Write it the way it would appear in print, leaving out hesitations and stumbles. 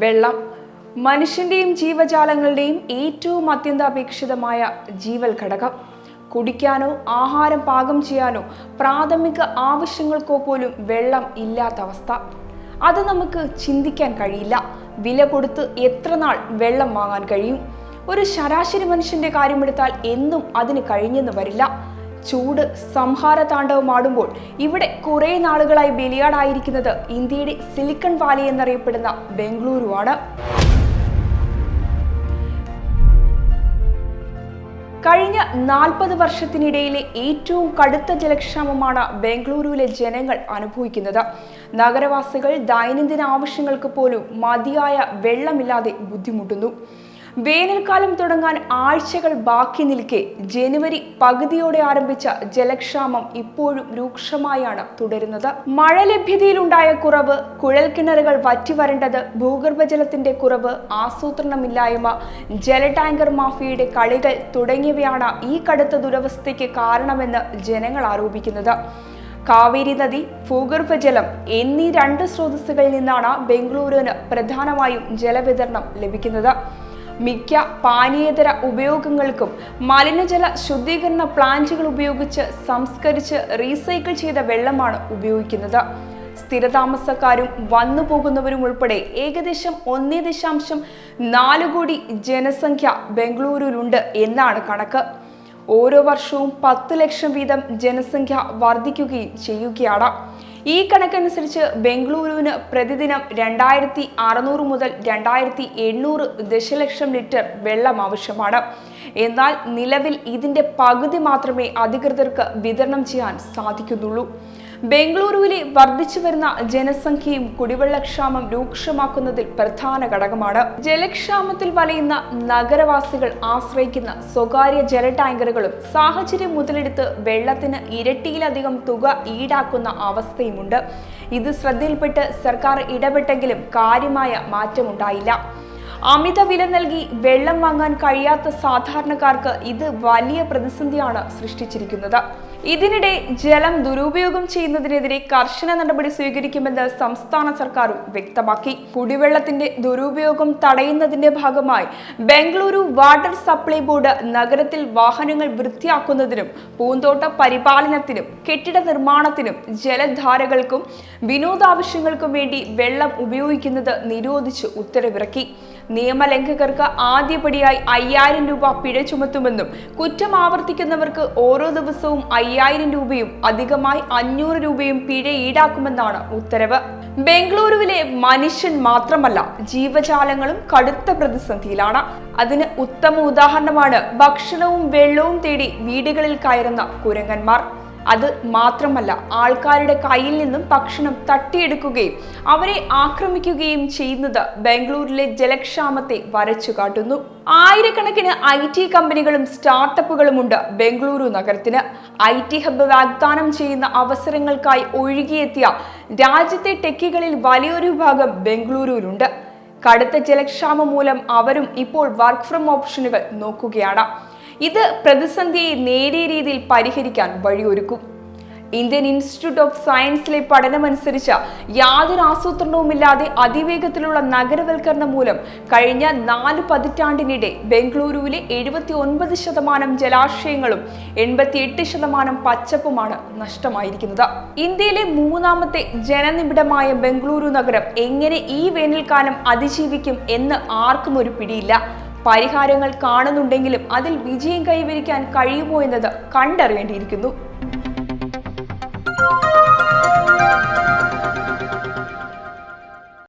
വെള്ളം മനുഷ്യന്റെയും ജീവജാലങ്ങളുടെയും ഏറ്റവും അത്യന്താപേക്ഷിതമായ ജീവൽ ഘടകം. കുടിക്കാനോ ആഹാരം പാകം ചെയ്യാനോ പ്രാഥമിക ആവശ്യങ്ങൾക്കോ പോലും വെള്ളം ഇല്ലാത്ത അവസ്ഥ. അത് നമുക്ക് ചിന്തിക്കാൻ കഴിയില്ല. വില കൊടുത്ത് എത്ര നാൾ വെള്ളം വാങ്ങാൻ കഴിയും? ഒരു ശരാശരി മനുഷ്യന്റെ കാര്യമെടുത്താൽ എന്നും അതിന് കഴിഞ്ഞെന്ന് വരില്ല. ചൂട് സംഹാര താണ്ഡവമാടുമ്പോൾ ഇവിടെ കുറെ നാളുകളായി ബലിയാടായിരിക്കുന്നത് ഇന്ത്യയുടെ സിലിക്കൺ വാലി എന്നറിയപ്പെടുന്ന ബംഗളൂരു ആണ്. കഴിഞ്ഞ 40 വർഷത്തിനിടയിലെ ഏറ്റവും കടുത്ത ജലക്ഷാമമാണ് ബംഗളൂരുവിലെ ജനങ്ങൾ അനുഭവിക്കുന്നത്. നഗരവാസികൾ ദൈനംദിന ആവശ്യങ്ങൾക്ക് പോലും മതിയായ വെള്ളമില്ലാതെ ബുദ്ധിമുട്ടുന്നു. വേനൽക്കാലം തുടങ്ങാൻ ആഴ്ചകൾ ബാക്കി നിൽക്കെ ജനുവരി പകുതിയോടെ ആരംഭിച്ച ജലക്ഷാമം ഇപ്പോഴും രൂക്ഷമായാണ് തുടരുന്നത്. മഴ ലഭ്യതയിലുണ്ടായ കുറവ്, കുഴൽക്കിണറുകൾ വറ്റിവരേണ്ടത്, ഭൂഗർഭജലത്തിന്റെ കുറവ്, ആസൂത്രണമില്ലായ്മ, ജല ടാങ്കർ മാഫിയയുടെ കളികൾ തുടങ്ങിയവയാണ് ഈ കടുത്ത ദുരവസ്ഥയ്ക്ക് കാരണമെന്ന് ജനങ്ങൾ ആരോപിക്കുന്നത്. കാവേരി നദി, ഭൂഗർഭജലം എന്നീ 2 സ്രോതസ്സുകളിൽ നിന്നാണ് ബംഗളൂരുവിന് പ്രധാനമായും ജലവിതരണം ലഭിക്കുന്നത്. മിക്ക പാനീയേതര ഉപയോഗങ്ങൾക്കും മലിനജല ശുദ്ധീകരണ പ്ലാന്റുകൾ ഉപയോഗിച്ച് സംസ്കരിച്ച് റീസൈക്കിൾ ചെയ്ത വെള്ളമാണ് ഉപയോഗിക്കുന്നത്. സ്ഥിരതാമസക്കാരും വന്നു പോകുന്നവരും ഉൾപ്പെടെ ഏകദേശം 1.4 കോടി ജനസംഖ്യ ബംഗളൂരുവിലുണ്ട് എന്നാണ് കണക്ക്. ഓരോ വർഷവും 10 ലക്ഷം വീതം ജനസംഖ്യ വർദ്ധിക്കുകയും ചെയ്യുകയാണ്. ഈ കണക്കനുസരിച്ച് ബംഗളൂരുവിന് പ്രതിദിനം 2600 മുതൽ 2800 ദശലക്ഷം ലിറ്റർ വെള്ളം ആവശ്യമാണ്. എന്നാൽ നിലവിൽ ഇതിന്റെ പകുതി മാത്രമേ അധികൃതർക്ക് വിതരണം ചെയ്യാൻ സാധിക്കുന്നുള്ളൂ. ബംഗളൂരുവിലെ വർദ്ധിച്ചു വരുന്ന ജനസംഖ്യയും കുടിവെള്ളക്ഷാമം രൂക്ഷമാക്കുന്നതിൽ പ്രധാന ഘടകമാണ്. ജലക്ഷാമത്തിൽ വലയുന്ന നഗരവാസികൾ ആശ്രയിക്കുന്ന സ്വകാര്യ ജല ടാങ്കറുകളും സാഹചര്യം മുതലെടുത്ത് വെള്ളത്തിന് ഇരട്ടിയിലധികം തുക ഈടാക്കുന്ന അവസ്ഥയുമുണ്ട്. ഇത് ശ്രദ്ധയിൽപ്പെട്ട് സർക്കാർ ഇടപെട്ടെങ്കിലും കാര്യമായ മാറ്റമുണ്ടായില്ല. അമിത വില നൽകി വെള്ളം വാങ്ങാൻ കഴിയാത്ത സാധാരണക്കാർക്ക് ഇത് വലിയ പ്രതിസന്ധിയാണ് സൃഷ്ടിച്ചിരിക്കുന്നത്. ഇതിനിടെ ജലം ദുരുപയോഗം ചെയ്യുന്നതിനെതിരെ കർശന നടപടി സ്വീകരിക്കുമെന്ന് സംസ്ഥാന സർക്കാരും വ്യക്തമാക്കി. കുടിവെള്ളത്തിന്റെ ദുരുപയോഗം തടയുന്നതിന്റെ ഭാഗമായി ബംഗളൂരു വാട്ടർ സപ്ലൈ ബോർഡ് നഗരത്തിൽ വാഹനങ്ങൾ വൃത്തിയാക്കുന്നതിനും പൂന്തോട്ട പരിപാലനത്തിനും കെട്ടിട നിർമ്മാണത്തിനും ജലധാരകൾക്കും വിനോദാവശ്യങ്ങൾക്കും വേണ്ടി വെള്ളം ഉപയോഗിക്കുന്നത് നിരോധിച്ച് ഉത്തരവിറക്കി. നിയമലംഘകർക്ക് ആദ്യപടിയായി 5000 രൂപ പിഴ ചുമത്തുമെന്നും കുറ്റം ആവർത്തിക്കുന്നവർക്ക് ഓരോ ദിവസവും 5000 രൂപയും അധികമായി 500 രൂപയും പിഴ ഈടാക്കുമെന്നാണ് ഉത്തരവ്. ബംഗളൂരുവിലെ മനുഷ്യൻ മാത്രമല്ല, ജീവജാലങ്ങളും കടുത്ത പ്രതിസന്ധിയിലാണ്. അതിന് ഉത്തമ ഉദാഹരണമാണ് ഭക്ഷണവും വെള്ളവും തേടി വീടുകളിൽ കയറുന്ന കുരങ്ങന്മാർ. അത് മാത്രമല്ല, ആൾക്കാരുടെ കയ്യിൽ നിന്നും ഭക്ഷണം തട്ടിയെടുക്കുകയും അവരെ ആക്രമിക്കുകയും ചെയ്യുന്നത് ബംഗളൂരിലെ ജലക്ഷാമത്തെ വരച്ചു കാട്ടുന്നു. ആയിരക്കണക്കിന് IT കമ്പനികളും സ്റ്റാർട്ടപ്പുകളുമുണ്ട് ബംഗളൂരു നഗരത്തിന്. IT ഹബ്ബ് വാഗ്ദാനം ചെയ്യുന്ന അവസരങ്ങൾക്കായി ഒഴുകിയെത്തിയ രാജ്യത്തെ ടെക്കികളിൽ വലിയൊരു വിഭാഗം ബംഗളൂരുവിലുണ്ട്. കടുത്ത ജലക്ഷാമം മൂലം അവരും ഇപ്പോൾ വർക്ക് ഫ്രം ഓപ്ഷനുകൾ നോക്കുകയാണ്. ഇത് പ്രതിസന്ധിയെ നേരിയ രീതിയിൽ പരിഹരിക്കാൻ വഴിയൊരുക്കും. ഇന്ത്യൻ ഇൻസ്റ്റിറ്റ്യൂട്ട് ഓഫ് സയൻസിലെ പഠനമനുസരിച്ച് യാതൊരു ആസൂത്രണവുമില്ലാതെ അതിവേഗത്തിലുള്ള നഗരവൽക്കരണം മൂലം കഴിഞ്ഞ 4 പതിറ്റാണ്ടിനിടെ ബംഗളൂരുവിലെ 79% ജലാശയങ്ങളും 88% പച്ചപ്പുമാണ് നഷ്ടമായിരിക്കുന്നത്. ഇന്ത്യയിലെ 3ാമത്തെ ജനനിബിഡമായ ബംഗളൂരു നഗരം എങ്ങനെ ഈ വേനൽക്കാലം അതിജീവിക്കും എന്ന് ആർക്കും ഒരു പിടിയില്ല. പരിഹാരങ്ങൾ കാണുന്നുണ്ടെങ്കിലും അതിൽ വിജയം കൈവരിക്കാൻ കഴിയുമോ എന്നത് കണ്ടറിയേണ്ടിയിരിക്കുന്നു.